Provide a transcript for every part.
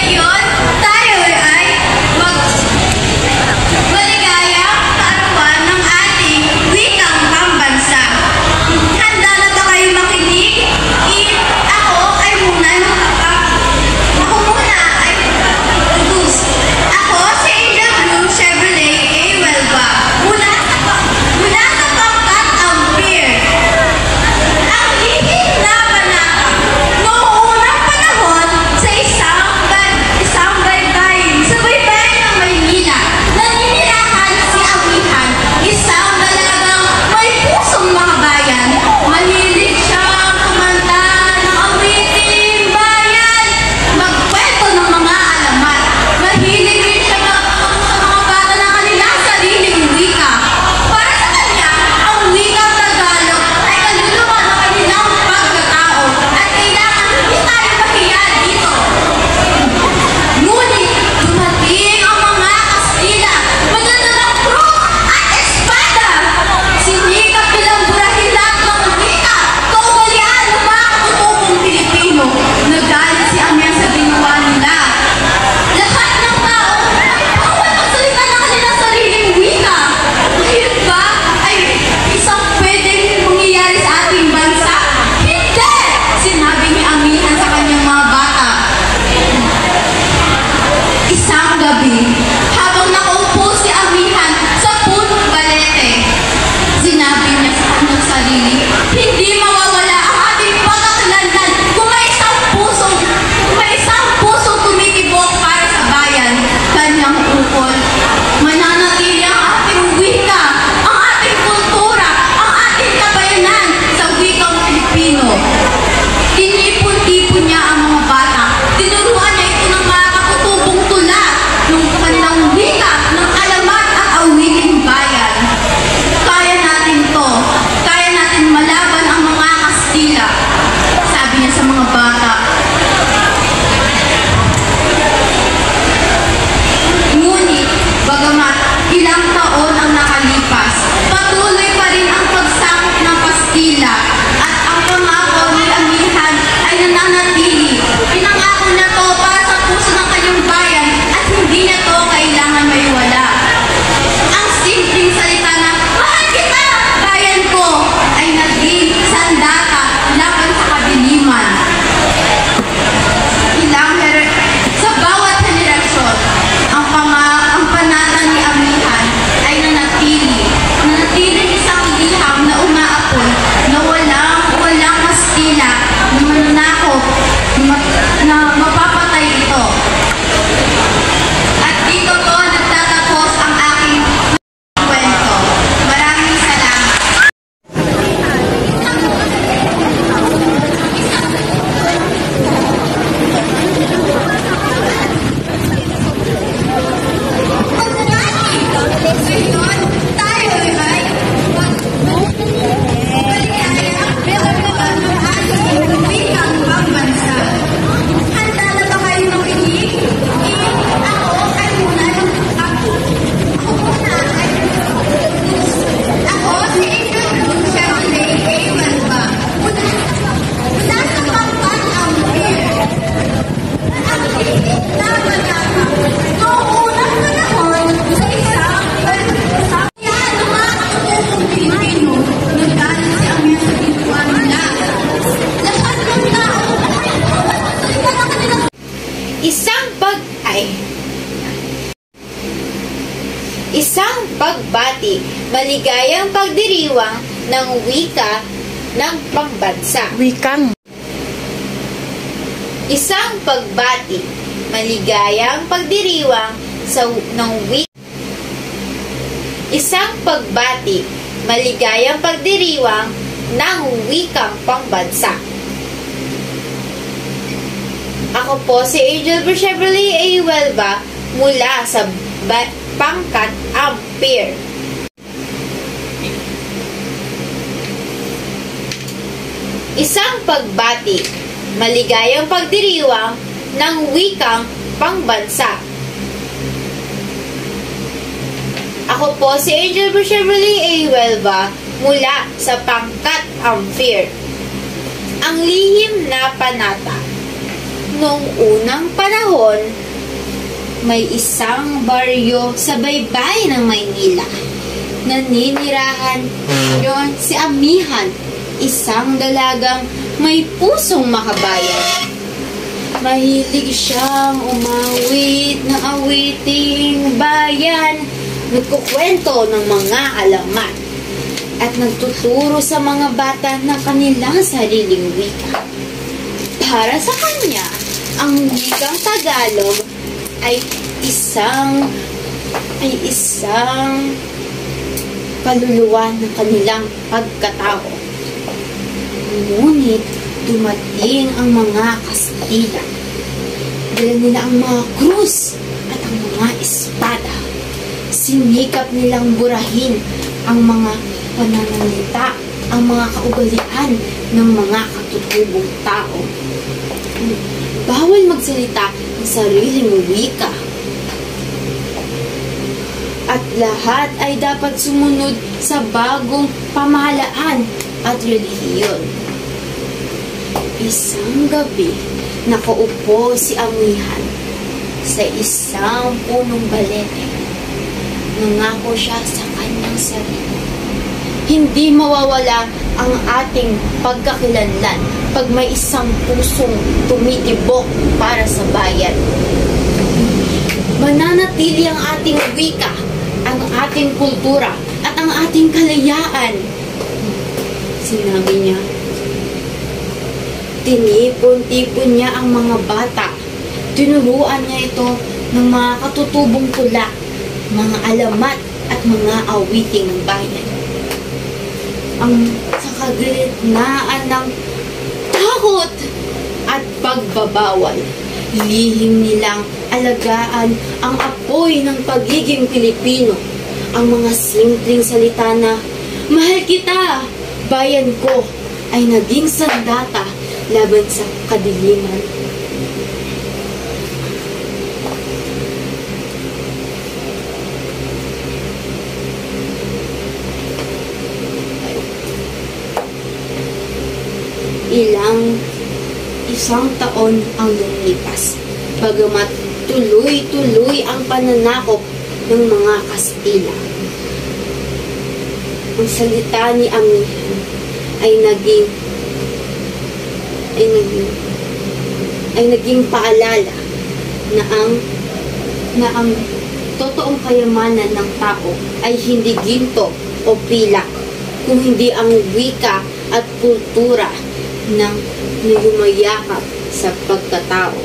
Ngayon, tayo ay maligayang kaarawan ng ating wikang pambansa. Handa na ba kayo makinig? Ako muna ay mag-introduce. Ako si Angel Blue Chevrolet A. Huelva. Mula sa pangkat Ampere. Ang lihim na panata. Noong unang panahon sa isang baybayin. Sa baybayin ng Maynila, naninirahan si Amihan, isang dalagang may pusong makabayan. Mahilig siyang kumanta ng awiting bayan, magkwento ng mga alamat. Mahilig rin siya magtuturo sa mga bata ng kanilang sariling wika. Para sa kanya, ang wikang Tagalog ay kaluluwa ng kanilang pagkatao at kailangan hindi tayo mahiya dito. Ngunit dumating ang mga Kastila, magdala ng krus at espada. Sinikap nilang burahin lahat ng wika, kaugalian ng mga katutubong Pilipino. Nagalit si Amihan sa ginawa nila. Lahat ng tao bawal magsalita ng kanilang sariling wika. Ngayon ba ay isang pwedeng mangyayari sa ating bansa? Hindi! Sinabi ni Amihan sa kanyang mga bata. Isang gabi, habang nakaupo si Amihan sa punong balete, sinabi niya sa kanyang sarili, hindi mawawala ang ating pagkakalanlan kung may isang pusong tumitibok para sa bayan. Kanyang ukol, mananatili ang ating wika, ang ating kultura, ang ating kabayanan sa wikang Pilipino. Tinipon-tipon niya ang mga bata. Tinuruan niya ito ng mga katutubong tula ng kanilang wika, ng alamat at awiting bayan. Kaya natin to. Kaya natin malaban ang mga Kastila. Sabi niya sa mga bata. Ngunit, bagamat ilang taon ang nakalipas, patuloy pa rin ang pagsakop ng Kastila at ang pangako ni Amihan ay nananatili. Pinangako niya to para sa puso ng kanyang bayan at hindi niya to kailangan maiwala. Ang simpleng salita na, mahal kita, bayan ko, ay naging sandata laban sa kadiliman. Sa bawat henerasyon, ang panata ni Amihan ay nanatiling isang liham na umaapoy na walang Kastila na mananakop na mapapatay ito. At dito po nagtatapos ang aking kwento. Maraming salamat. Ngayon, tayo ay wikang pambansa. Handa na ba kayo makinig? Ako ay muna Ako si Angel Blue Chevrolet A. Huelva. Mula sa pangkat Ampere. Ang lihim na panata. Noong unang panahon sa isang yan ang mga katutubong Pilipino. Nagalit si Amihan sa ginawa nila. Lahat ng tao magsalita ng kanilang Isang pagbati, maligayang pagdiriwang ng wika ng pambansa. Isang pagbati, maligayang pagdiriwang ng wika. Isang pagbati, maligayang pagdiriwang ng wikang pambansa. Ako po si Angel Blue Chevrolet A. Huelva mula sa pangkat Ampere. Isang pagbati, maligayang pagdiriwang ng wikang pambansa. Ako po si Angel Blue Chevrolet A. Huelva mula sa pangkat Ampere. Ang lihim na panata. Noong unang panahon, may isang baryo sa baybay ng Maynila. Naninirahan doon si Amihan, isang dalagang may pusong makabayan. Mahilig siyang umawit ng awiting bayan, nagkukwento ng mga alamat, at nagtuturo sa mga bata ng kanilang sariling wika. Para sa kanya, ang wikang Tagalog ay isang kaluluwa ng kanilang pagkatao. Ngunit dumating ang mga Kastila. Dala nila ang mga krus at ang mga espada. Sinikap nilang burahin ang mga pananalita, ang mga kaugalian ng mga katutubong tao. Bawal magsalita ng sariling wika. At lahat ay dapat sumunod sa bagong pamahalaan at relihiyon. Isang gabi, nakaupo si Amihan sa isang punong balete. Nangako siya sa kanyang sarili. Hindi mawawala ang ating pagkakilanlan pag may isang pusong tumitibok para sa bayan. Mananatili ang ating wika, ang ating kultura, at ang ating kalayaan. Sinabi niya. Tinipon-tipon niya ang mga bata. Tinuruan niya ito ng mga katutubong tula, mga alamat at mga awiting ng bayan. Ang sa kagitnaan ng takot at pagbabawal, lihim nilang alagaan ang apoy ng pagiging Pilipino. Ang mga simpleng salita na, "Mahal kita, bayan ko," ay naging sandata laban sa kadiliman. Isang taon ang lumipas, bagamat tuloy-tuloy ang pananakop ng mga Kastila. Ang salita ni Amihan ay naging paalala na ang totoong kayamanan ng tao ay hindi ginto o pilak, kung hindi ang wika at kultura ng yumayakap sa pagkatao.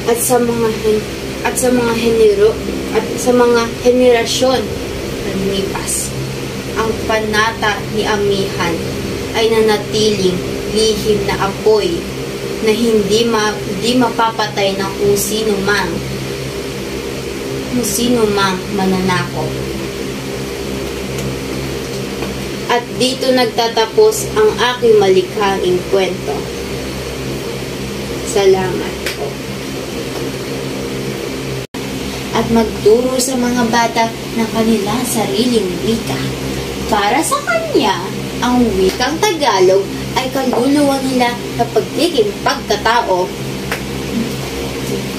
At sa mga henerasyon na lumipas, ang panata ni Amihan ay nanatiling lihim na apoy na hindi mapapatay ng kung sino mang mananakop. At dito nagtatapos ang aking malikhaing kwento. Salamat po. At magturo sa mga bata ng kanilang sariling wika. Para sa kanya, ang wikang Tagalog ay kaluluwa nila sa pagiging pagkatao.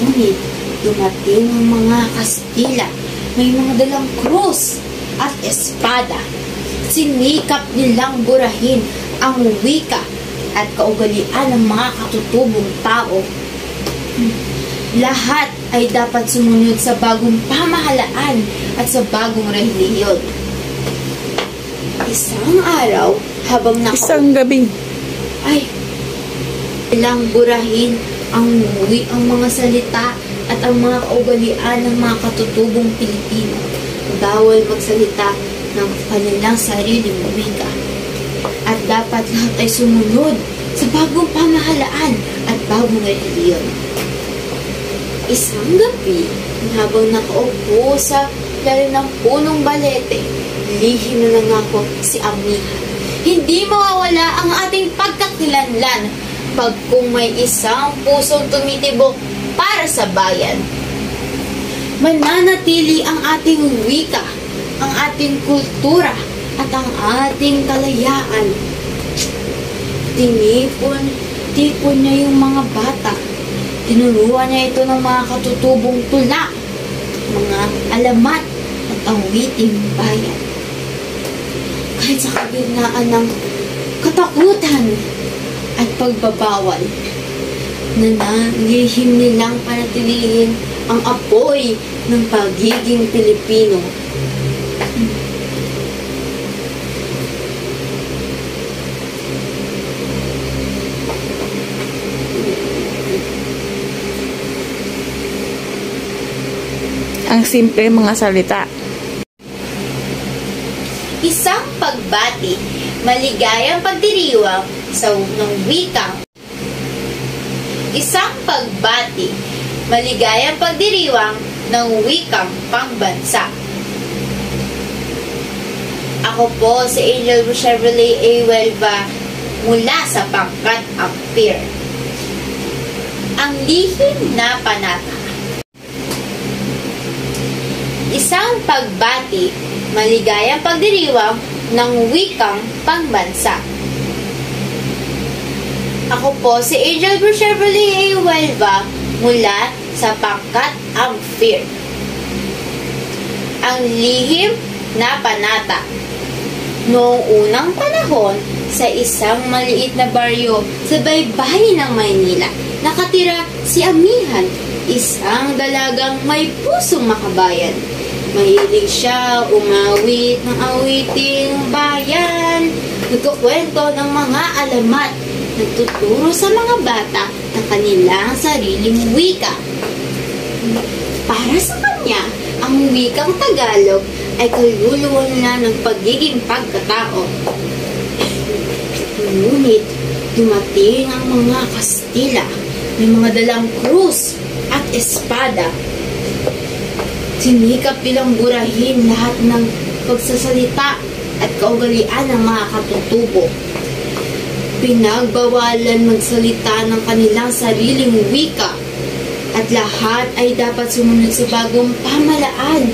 Ngunit dumating ang mga Kastila, may mga dalang krus at espada. Sinikap nilang burahin ang wika at kaugalian ng mga katutubong tao. Lahat ay dapat sumunod sa bagong pamahalaan at sa bagong relihiyon. Isang araw, habang isang gabi, ay ilang burahin ang mga salita at ang mga kaugalian ng mga katutubong Pilipino. Bawal magsalita ng kanilang sariling wika. At dapat lahat ay sumunod sa bagong pamahalaan at bagong relihiyon. Isang gabi, habang nakaupo sa ilalim ng punong balete, lihim na nangako si Amihan. Hindi mawawala ang ating pagkakilanlan pag kung may isang pusong tumitibok para sa bayan. Mananatili ang ating wika, ang ating kultura, at ang ating kalayaan. Tinipon niya yung mga bata. Tinuruan niya ito ng mga katutubong tula, mga alamat at awiting bayan. Kahit sa kabiglaan ng katakutan at pagbabawal, nanalihim nilang panatilihin ang apoy ng pagiging Pilipino. Ang simple mga salita. Isang pagbati, maligayang pagdiriwang sa ng wikang. Isang pagbati, maligayang pagdiriwang ng wikang pangbansa. Ako po si Angel Chevrolet A. Huelva mula sa pangkat Ampere. Ang lihim na panata. Isang pagbati, maligayang pagdiriwang ng wikang pangbansa. Ako po si Angel Chevrolet A. Huelva mula sa pangkat Ampere. Ang lihim na panata. Noong unang panahon, sa isang maliit na baryo sa baybayin ng Maynila, nakatira si Amihan, isang dalagang may pusong makabayan. Mahilig siya umawit ng awiting bayan, nagkukwento ng mga alamat, nagtuturo sa mga bata ng kanilang sariling wika. Para sa kanya, ang wikang Tagalog ay kaluluwa na ng pagiging pagkatao. Ngunit, dumating ang mga Kastila, may mga dalang krus at espada. Sinikap nilang burahin lahat ng pagsasalita at kaugalian ng mga katutubo. Pinagbawalan magsalita ng kanilang sariling wika at lahat ay dapat sumunod sa bagong pamalaan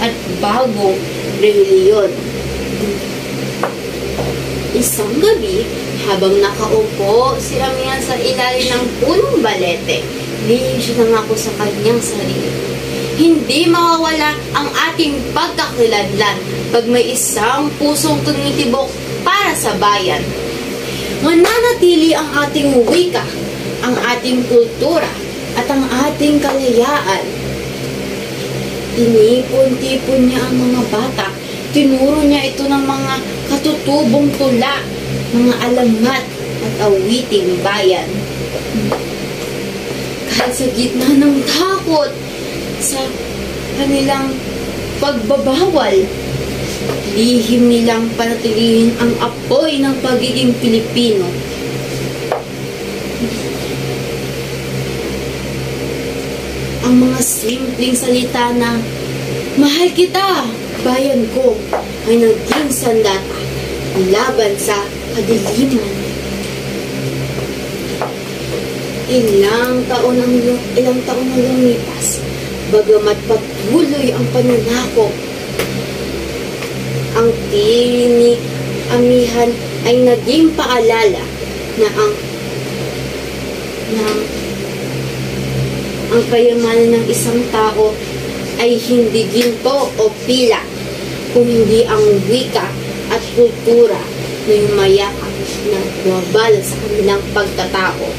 at bagong reliyon. Isang gabi, habang nakaupo si Amihan sa ilalim ng punong balete, lihim siya nangako sa kanyang sarili. Hindi mawawala ang ating pagkakilanlan pag may isang pusong tumitibok para sa bayan. Mananatili ang ating wika, ang ating kultura, at ang ating kalayaan. Tinipon-tipon niya ang mga bata. Tinuro niya ito ng mga katutubong tula, mga alamat at awiting bayan. Kahit sa gitna ng takot, sa kanilang pagbabawal, lihim nilang panatilihin ang apoy ng pagiging Pilipino. Ang mga simpleng salita na, "Mahal kita, bayan ko," ay naging sandata laban sa kadiliman. Ilang taon na lumipas, bagamat patuloy ang pananakop, ang tini ni Amihan ay naging paalala na ang kayamanan ng isang tao ay hindi ginto o pila, kung hindi ang wika at kultura na yumayakap na buwabala sa kanilang pagkatao.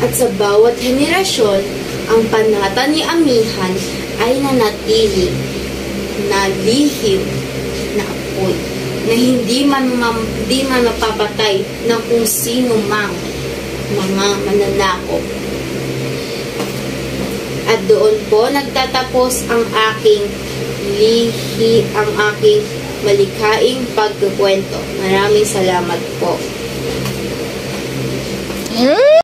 At sa bawat henerasyon, ang panata ni Amihan ay nanatili na lihim na apoy na hindi man mapapatay ng kung sino mang mga mananakop. At doon po nagtatapos ang aking malikhaing pagkukwento. Maraming salamat po.